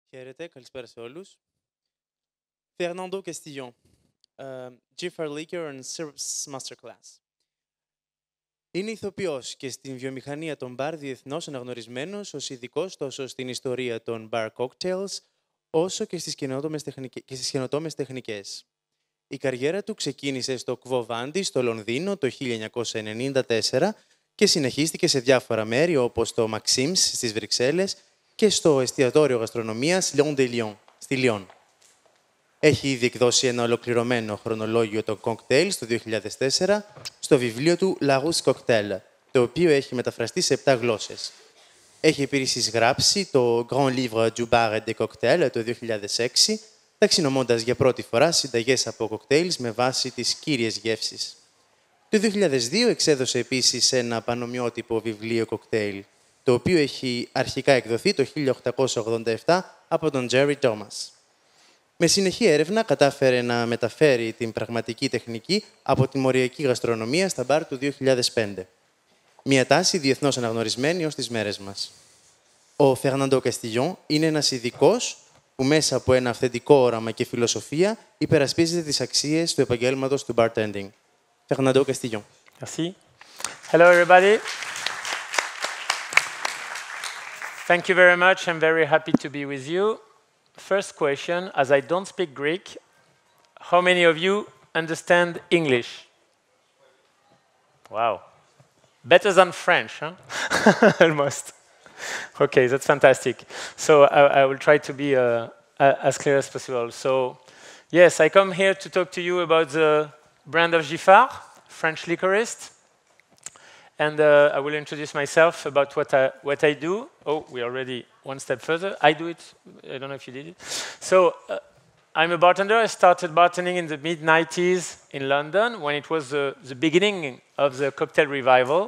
Χαίρετε, καλησπέρα σε όλους. Fernando Castillon, Giffard Liquor and Syrups Masterclass. Είναι ηθοποιός και στην βιομηχανία των μπαρ διεθνώς αναγνωρισμένος ως ειδικός τόσο στην ιστορία των bar cocktails, όσο και στις καινοτόμες τεχνικές. Η καριέρα του ξεκίνησε στο Quo Vadis στο Λονδίνο το 1994 και συνεχίστηκε σε διάφορα μέρη όπως το Maxim's στις Βρυξέλλες και στο εστιατόριο γαστρονομίας Lion de Lyon, στη Λιόν. Έχει ήδη εκδώσει ένα ολοκληρωμένο χρονολόγιο των cocktails το 2004 στο βιβλίο του La Rousse Cocktail, το οποίο έχει μεταφραστεί σε 7 γλώσσες. Έχει επίσης γράψει το Grand Livre du Bar et des Cocktails το 2006, ταξινομώντας για πρώτη φορά συνταγές από κοκτέιλς με βάση τις κύριες γεύσεις. Το 2002 εξέδωσε επίσης ένα πανομοιότυπο βιβλίο κοκτέιλ, το οποίο έχει αρχικά εκδοθεί το 1887 από τον Jerry Thomas. Με συνεχή έρευνα κατάφερε να μεταφέρει την πραγματική τεχνική από τη μοριακή γαστρονομία στα μπαρ του 2005. Μια τάση διεθνώς αναγνωρισμένη ως τις μέρες μας. Ο Fernando Castillon είναι ένας ειδικός που μέσα από ένα αυθεντικό όραμα και φιλοσοφία υπερασπίζεται τις αξίες του επαγγέλματος του bartending. Fernando Castillon. Merci. Hello, everybody. Thank you very much. I'm very happy to be with you. First question, as I don't speak Greek, how many of you understand English? Wow. Better than French, huh? Almost. Okay, that's fantastic. So I will try to be as clear as possible. So, yes, I come here to talk to you about the brand of Giffard, French liquorist. And I will introduce myself about what I do. Oh, we're already one step further. I do it. I don't know if you did it. So I'm a bartender. I started bartending in the mid-90s in London when it was the beginning of the cocktail revival.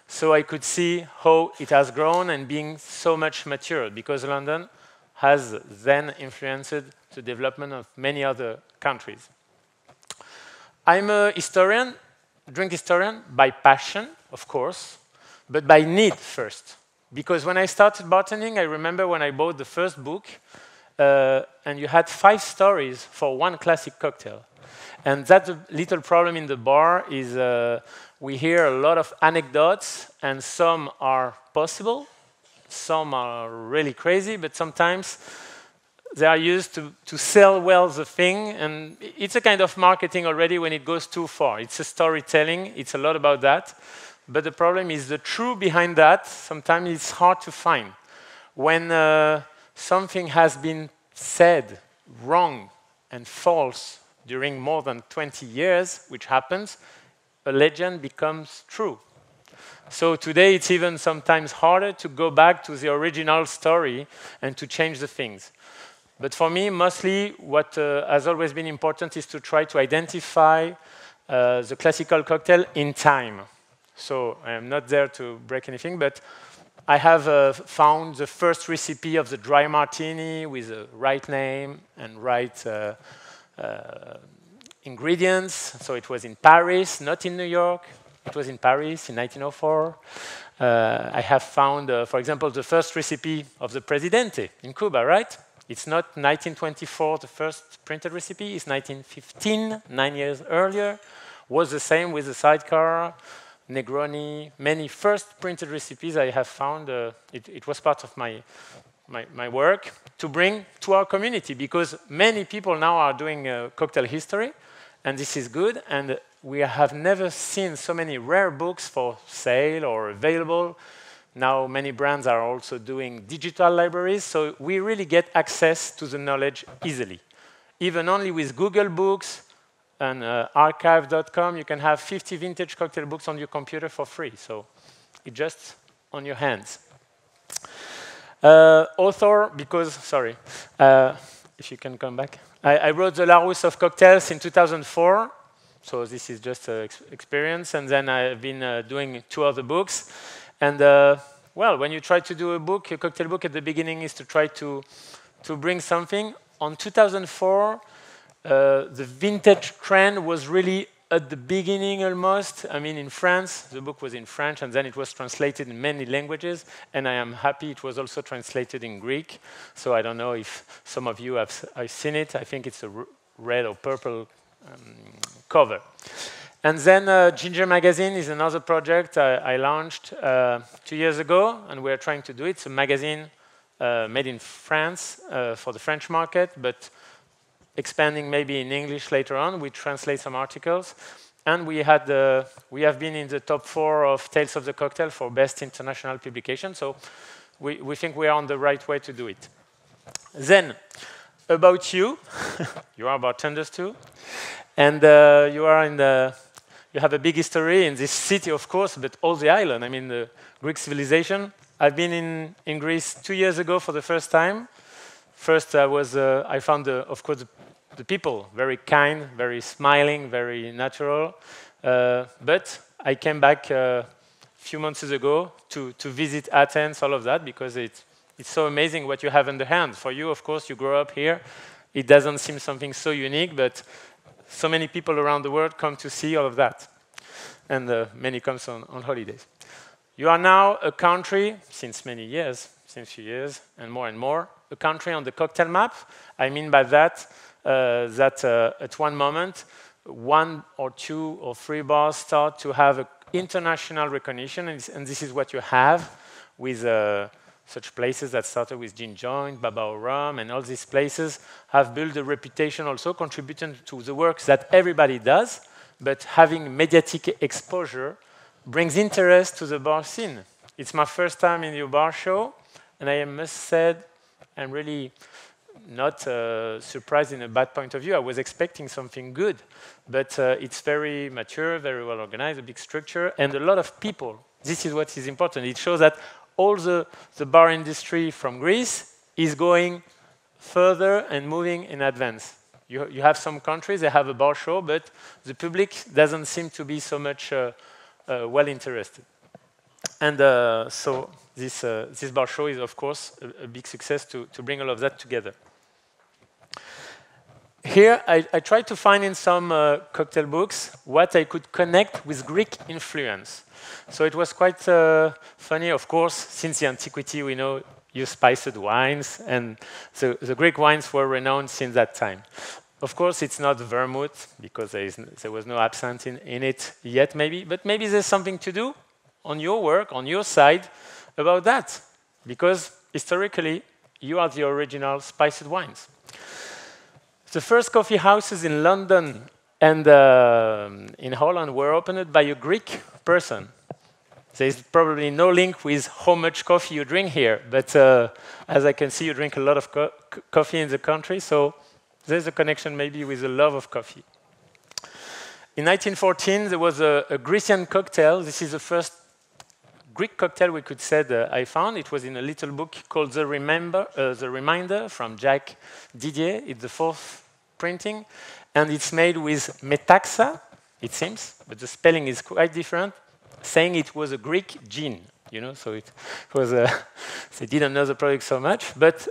So I could see how it has grown and being so much matured because London has then influenced the development of many other countries. I'm a historian, drink historian by passion, of course, but by need first. Because when I started bartending, I remember when I bought the first book, and you had 5 stories for one classic cocktail. And that's a little problem in the bar is we hear a lot of anecdotes, and some are possible, some are really crazy, but sometimes they are used to sell well the thing, and it's a kind of marketing already when it goes too far. It's a storytelling, it's a lot about that, but the problem is the truth behind that, sometimes it's hard to find. When something has been said wrong and false during more than 20 years, which happens, a legend becomes true. So today it's even sometimes harder to go back to the original story and to change the things. But for me, mostly what has always been important is to try to identify the classical cocktail in time. So I am not there to break anything, but I have found the first recipe of the dry martini with the right name and right ingredients. So it was in Paris, not in New York. It was in Paris in 1904. I have found, for example, the first recipe of the Presidente in Cuba, right? It's not 1924, the first printed recipe. It's 1915, 9 years earlier. Was the same with the sidecar, Negroni. Many first printed recipes I have found. It was part of my work to bring to our community because many people now are doing cocktail history, and this is good. And we have never seen so many rare books for sale or available. Now many brands are also doing digital libraries, so we really get access to the knowledge easily. Even only with Google Books and archive.com, you can have 50 vintage cocktail books on your computer for free, so it's just on your hands. Author, because, sorry, if you can come back. I wrote the Larousse of Cocktails in 2004, so this is just an experience, and then I've been doing 2 other books. And well, when you try to do a book, a cocktail book, at the beginning is to try to bring something. On 2004, the vintage trend was really at the beginning almost. I mean, in France, the book was in French, and then it was translated in many languages, and I am happy it was also translated in Greek. So I don't know if some of you have seen it. I think it's a red or purple cover. And then Ginger Magazine is another project I launched 2 years ago, and we're trying to do it. It's a magazine made in France for the French market, but expanding maybe in English later on. We translate some articles. And we have been in the top 4 of Tales of the Cocktail for best international publication. So we think we are on the right way to do it. Then, about you. You are bartenders too. And you have a big history in this city, of course, but all the island. I mean, the Greek civilization. I've been in Greece 2 years ago for the first time. First, I found, of course, the people very kind, very smiling, very natural. But I came back a few months ago to visit Athens, all of that, because it's so amazing what you have in the hand. For you, of course, you grow up here. It doesn't seem something so unique, but so many people around the world come to see all of that. And many come on holidays. You are now a country, since few years, and more, a country on the cocktail map. I mean by that, at one moment, 1 or 2 or 3 bars start to have international recognition, and this is what you have with such places that started with Gin Joint, Babao Rum, and all these places have built a reputation also, contributing to the work that everybody does, but having mediatic exposure brings interest to the bar scene. It's my first time in your bar show, and I must say I'm really not surprised in a bad point of view. I was expecting something good, but it's very mature, very well organized, a big structure, and a lot of people. This is what is important. It shows that all the bar industry from Greece is going further and moving in advance. You have some countries that have a bar show, but the public doesn't seem to be so much well interested. And so this bar show is, of course, a big success to bring all of that together. Here, I tried to find in some cocktail books what I could connect with Greek influence. So it was quite funny, of course, since the antiquity we know use spiced wines, and the Greek wines were renowned since that time. Of course, it's not vermouth, because there was no absinthe in it yet, maybe, but maybe there's something to do on your work, on your side, about that, because historically, you are the original spiced wines. The first coffee houses in London and in Holland were opened by a Greek person. There is probably no link with how much coffee you drink here, but as I can see, you drink a lot of coffee in the country, so there's a connection maybe with the love of coffee. In 1914, there was a Grecian cocktail. This is the first Greek cocktail we could say I found. It was in a little book called The Reminder from Jacques Didier. It's the 4th printing, and it's made with metaxa, it seems, but the spelling is quite different, saying it was a Greek gin, you know, so it was they didn't know the product so much, but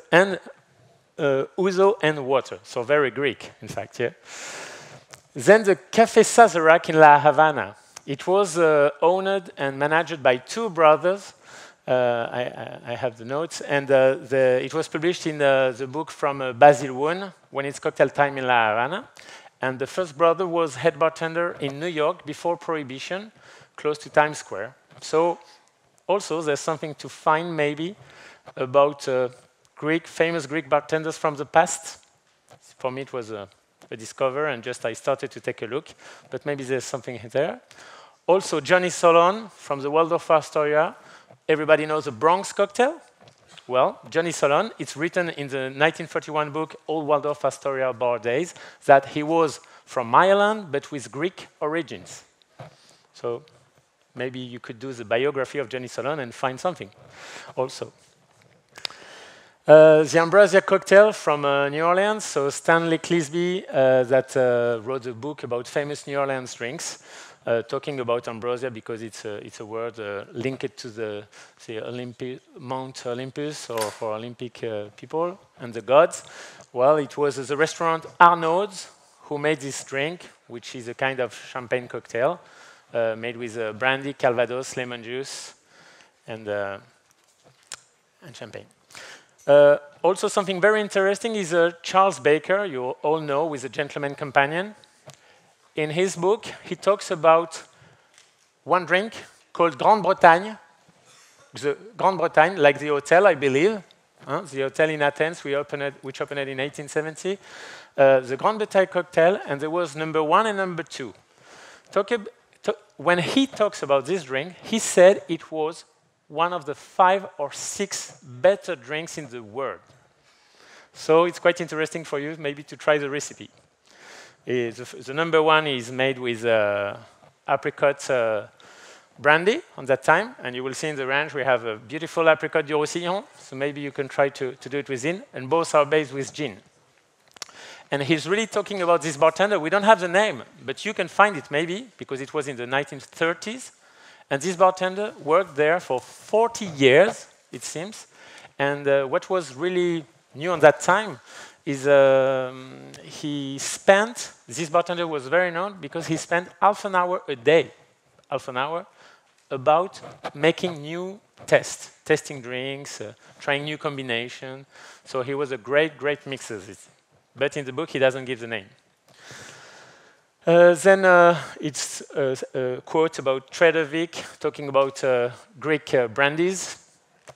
ouzo and water, so very Greek, in fact, yeah. Then the Café Sazerac in La Havana. It was owned and managed by 2 brothers. I have the notes, and it was published in the book from Basil Woon, When It's Cocktail Time in La Havana. And the first brother was head bartender in New York before Prohibition, close to Times Square. So also there's something to find maybe about famous Greek bartenders from the past. For me it was a discovery, and just I started to take a look, but maybe there's something there. Also Johnny Solon from the Waldorf Astoria. Everybody knows the Bronx cocktail? Well, Johnny Solon, it's written in the 1941 book, Old Waldorf Astoria Bar Days, that he was from Ireland, but with Greek origins. So maybe you could do the biography of Johnny Solon and find something also. The Ambrosia cocktail from New Orleans, so Stanley Clisby that wrote a book about famous New Orleans drinks, talking about ambrosia because it's a word linked to the Mount Olympus, or for Olympic people and the gods. Well, it was the restaurant Arnaud's who made this drink, which is a kind of champagne cocktail made with brandy, Calvados, lemon juice, and champagne. Also, something very interesting is Charles Baker, you all know, with A Gentleman's Companion. In his book, he talks about one drink called Grande Bretagne. The Grande Bretagne, like the hotel, I believe. The hotel in Athens, which opened in 1870. The Grande Bretagne cocktail, and there was number 1 and number 2. When he talks about this drink, he said it was one of the 5 or 6 better drinks in the world. So it's quite interesting for you maybe to try the recipe. The number 1 is made with apricot brandy on that time, and you will see in the range we have a beautiful apricot du Roussillon, so maybe you can try to do it with gin, and both are based with gin. And he's really talking about this bartender. We don't have the name, but you can find it maybe, because it was in the 1930s. And this bartender worked there for 40 years, it seems. And what was really new on that time is this bartender was very known because he spent half an hour a day, about making new tests, testing drinks, trying new combinations. So he was a great, great mixer. But in the book, he doesn't give the name. Then it's a quote about Trader Vic, talking about Greek brandies,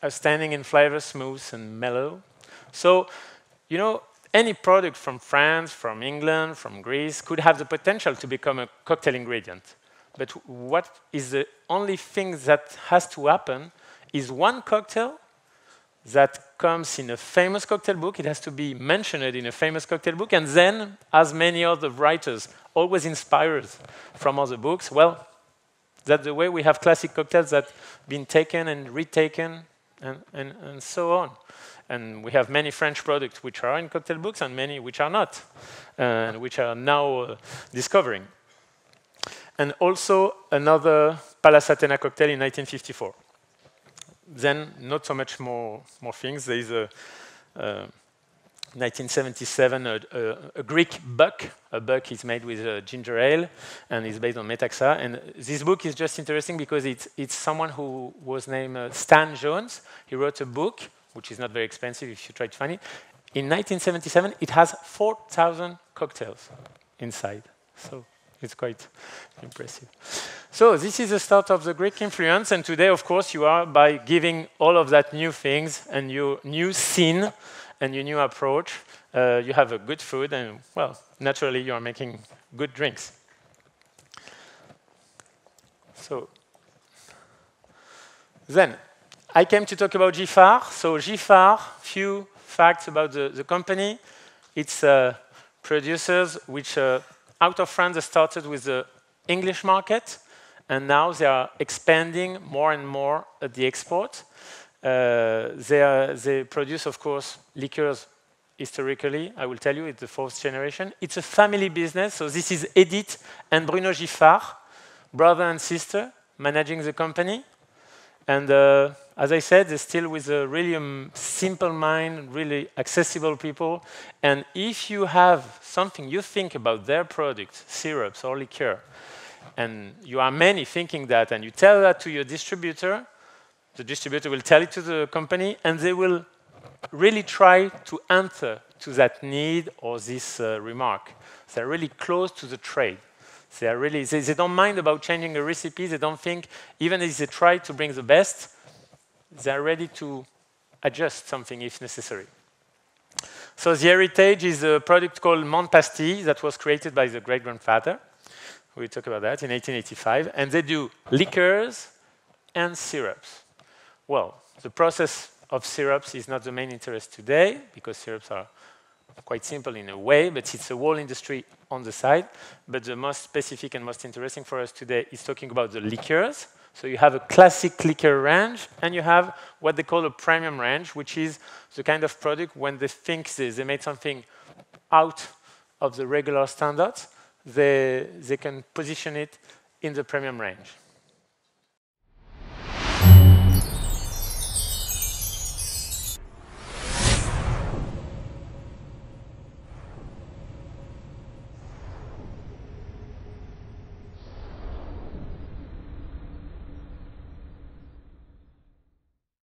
outstanding in flavor, smooth and mellow. So, you know, any product from France, from England, from Greece could have the potential to become a cocktail ingredient. But what is the only thing that has to happen is one cocktail that comes in a famous cocktail book. It has to be mentioned in a famous cocktail book, and then, as many other writers always inspired from other books, well, that's the way we have classic cocktails that have been taken and retaken, and so on. And we have many French products which are in cocktail books and many which are not, and which are now discovering. And also another Pallas Athena cocktail in 1954. Then not so much more things. There is a 1977 a Greek buck. A buck is made with ginger ale and is based on metaxa. And this book is just interesting because it's someone who was named Stan Jones. He wrote a book, which is not very expensive if you try to find it. In 1977, it has 4,000 cocktails inside. So it's quite impressive. So this is the start of the Greek influence, and today, of course, you are, by giving all of that new things and your new scene and your new approach, you have a good food, and, well, naturally, you are making good drinks. So then, I came to talk about Giffard. So Giffard, few facts about the company. It's producers which out of France, they started with the English market, and now they are expanding more and more at the export. They produce, of course, liqueurs historically. I will tell you, it's the 4th generation. It's a family business, so this is Edith and Bruno Giffard, brother and sister, managing the company. And as I said, they're still with a really simple mind, really accessible people. And if you have something you think about their product, syrups or liqueur, and you are many thinking that, and you tell that to your distributor, the distributor will tell it to the company, and they will really try to answer to that need or this remark. They're really close to the trade. They are really, they don't mind about changing a recipe. They don't think, even if they try to bring the best, they are ready to adjust something if necessary. So the heritage is a product called Montpastille that was created by the great-grandfather. We'll talk about that in 1885. And they do liqueurs and syrups. Well, the process of syrups is not the main interest today, because syrups are quite simple in a way, but it's a whole industry on the side. But the most specific and most interesting for us today is talking about the liqueurs. So you have a classic liqueur range, and you have what they call a premium range, which is the kind of product when they think they made something out of the regular standards, they can position it in the premium range.